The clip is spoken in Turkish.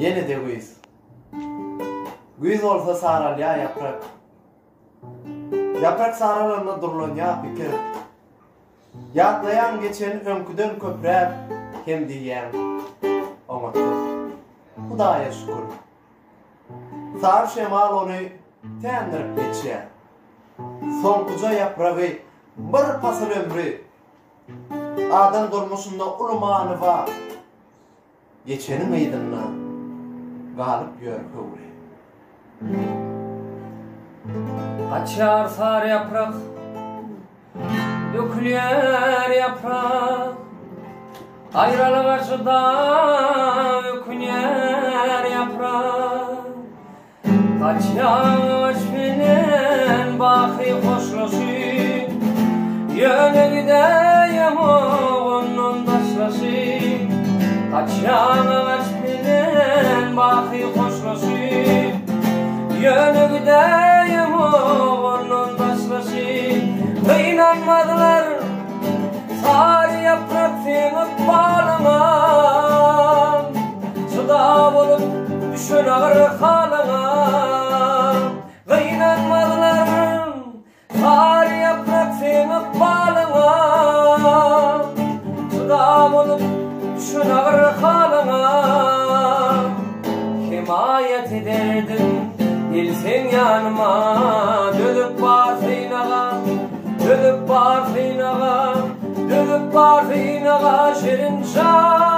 Yine de güz. Güz olsa saral ya yaprak. Yaprak saralarına durulan ya fikir. Yatlayan geçen önküden köprep hem diyen. Omaktır. Hudaya şükür. Sar şemal onu tendirip geçe. Son kuca yaprağı bir pasıl ömrü. Adam durmuşunda ulumanı var. Geçenin meydinna galip yör hıvri. Açar sar yaprak, dökülür yaprak. Ayrılık acıda dökülür yaprak. Kaçar benim bakı hoşlaşır. Yöne gideyim onun taşlaşır. Kaçar benim bakı hoşlaşır. Yöne gideyim onun taşlaşır. İnanmadılar sar yaprak seni bağlama. Çıda olup düşün ağır halına. İnanmadılar sar yaprak seni bağlama. Çıda olup düşün ağır halına. Himayet ederdim gelsin yanıma. Dönüp barsın ağa, dönüp barsın ağa, dönüp barsın ağa şirin şah.